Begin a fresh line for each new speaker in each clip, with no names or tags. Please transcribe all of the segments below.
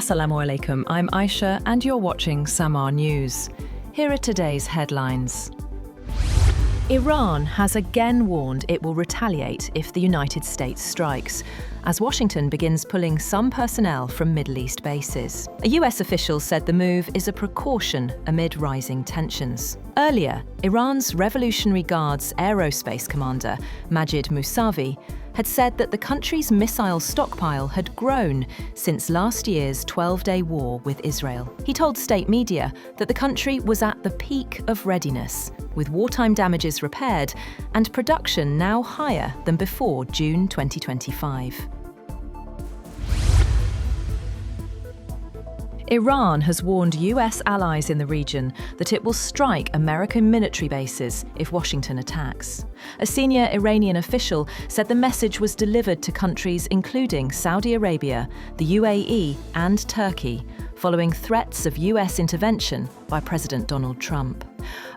Assalamu alaikum, I'm Aisha and you're watching Samaa News. Here are today's headlines. Iran has again warned it will retaliate if the United States strikes, as Washington begins pulling some personnel from Middle East bases. A US official said the move is a precaution amid rising tensions. Earlier, Iran's Revolutionary Guard's aerospace commander, Majid Mousavi, had said that the country's missile stockpile had grown since last year's 12-day war with Israel. He told state media that the country was at the peak of readiness, with wartime damages repaired and production now higher than before June 2025. Iran has warned US allies in the region that it will strike American military bases if Washington attacks. A senior Iranian official said the message was delivered to countries including Saudi Arabia, the UAE, and Turkey, following threats of US intervention by President Donald Trump.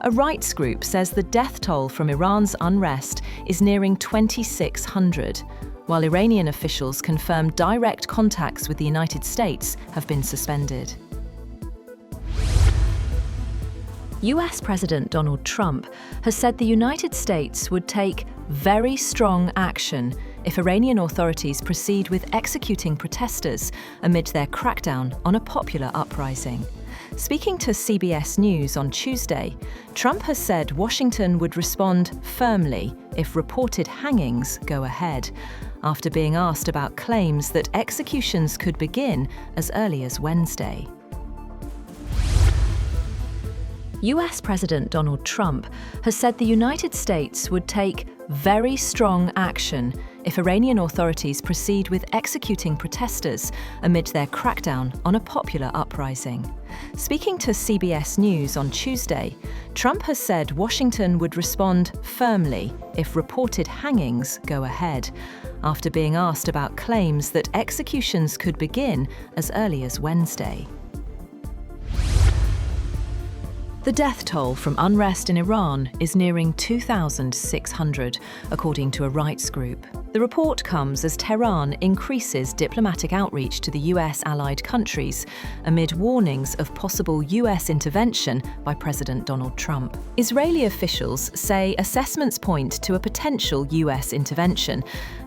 A rights group says the death toll from Iran's unrest is nearing 2,600. While Iranian officials confirm direct contacts with the United States have been suspended. US President Donald Trump has said the United States would take very strong action if Iranian authorities proceed with executing protesters amid their crackdown on a popular uprising. Speaking to CBS News on Tuesday, Trump has said Washington would respond firmly if reported hangings go ahead, after being asked about claims that executions could begin as early as Wednesday. US President Donald Trump has said the United States would take very strong action if Iranian authorities proceed with executing protesters amid their crackdown on a popular uprising. Speaking to CBS News on Tuesday, Trump has said Washington would respond firmly if reported hangings go ahead, after being asked about claims that executions could begin as early as Wednesday. The death toll from unrest in Iran is nearing 2,600, according to a rights group. The report comes as Tehran increases diplomatic outreach to the US allied countries amid warnings of possible US intervention by President Donald Trump. Israeli officials say assessments point to a potential US intervention,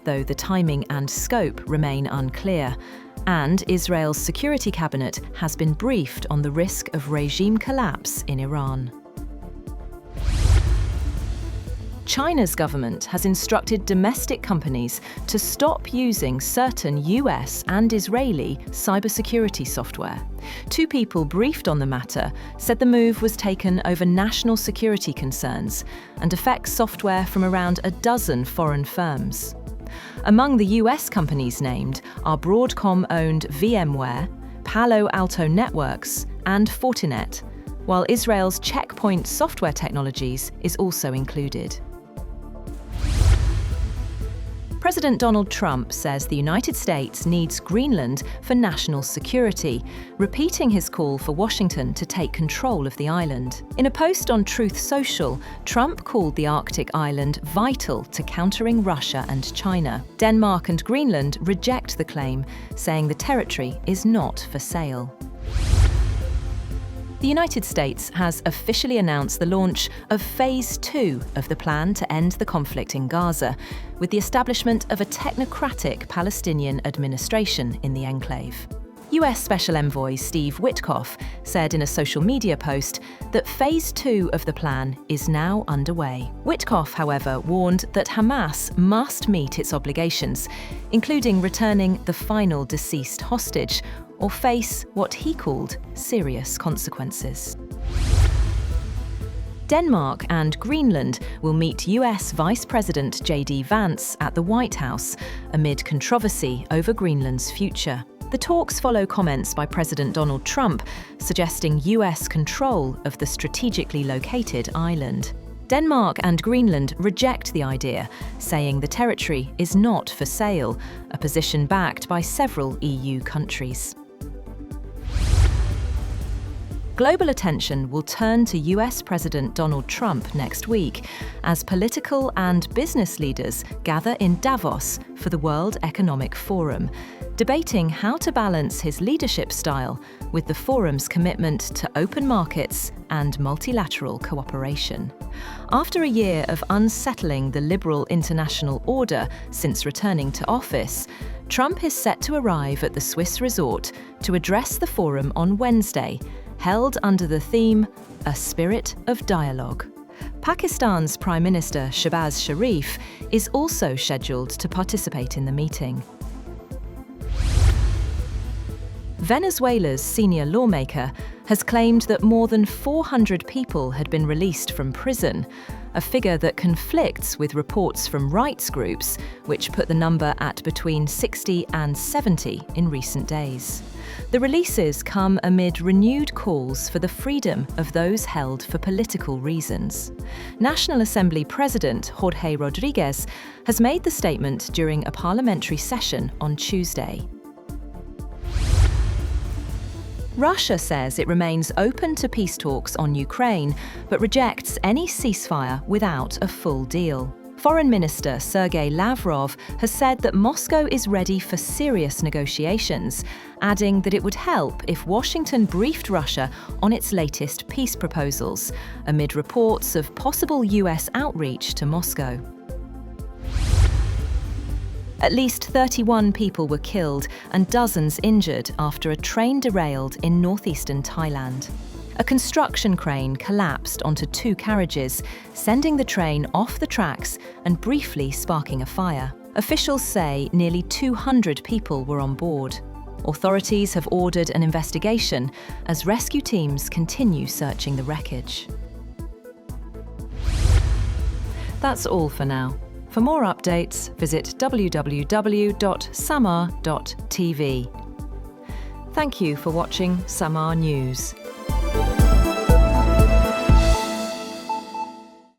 though the timing and scope remain unclear. And Israel's security cabinet has been briefed on the risk of regime collapse in Iran. China's government has instructed domestic companies to stop using certain US and Israeli cybersecurity software. Two people briefed on the matter said the move was taken over national security concerns and affects software from around a dozen foreign firms. Among the US companies named are Broadcom-owned VMware, Palo Alto Networks, and Fortinet, while Israel's Checkpoint Software Technologies is also included. President Donald Trump says the United States needs Greenland for national security, repeating his call for Washington to take control of the island. In a post on Truth Social, Trump called the Arctic island vital to countering Russia and China. Denmark and Greenland reject the claim, saying the territory is not for sale. The United States has officially announced the launch of Phase 2 of the plan to end the conflict in Gaza, with the establishment of a technocratic Palestinian administration in the enclave. US Special Envoy Steve Witkoff said in a social media post that Phase 2 of the plan is now underway. Witkoff, however, warned that Hamas must meet its obligations, including returning the final deceased hostage, or face what he called serious consequences. Denmark and Greenland will meet US Vice President J.D. Vance at the White House amid controversy over Greenland's future. The talks follow comments by President Donald Trump suggesting US control of the strategically located island. Denmark and Greenland reject the idea, saying the territory is not for sale, a position backed by several EU countries. Global attention will turn to US President Donald Trump next week as political and business leaders gather in Davos for the World Economic Forum, debating how to balance his leadership style with the forum's commitment to open markets and multilateral cooperation. After a year of unsettling the liberal international order since returning to office, Trump is set to arrive at the Swiss resort to address the forum on Wednesday, held under the theme, A Spirit of Dialogue. Pakistan's Prime Minister Shehbaz Sharif is also scheduled to participate in the meeting. Venezuela's senior lawmaker has claimed that more than 400 people had been released from prison, a figure that conflicts with reports from rights groups, which put the number at between 60 and 70 in recent days. The releases come amid renewed calls for the freedom of those held for political reasons. National Assembly President Jorge Rodriguez has made the statement during a parliamentary session on Tuesday. Russia says it remains open to peace talks on Ukraine, but rejects any ceasefire without a full deal. Foreign Minister Sergei Lavrov has said that Moscow is ready for serious negotiations, adding that it would help if Washington briefed Russia on its latest peace proposals, amid reports of possible US outreach to Moscow. At least 31 people were killed and dozens injured after a train derailed in northeastern Thailand. A construction crane collapsed onto two carriages, sending the train off the tracks and briefly sparking a fire. Officials say nearly 200 people were on board. Authorities have ordered an investigation as rescue teams continue searching the wreckage. That's all for now. For more updates, visit www.samaa.tv. Thank you for watching Samaa News.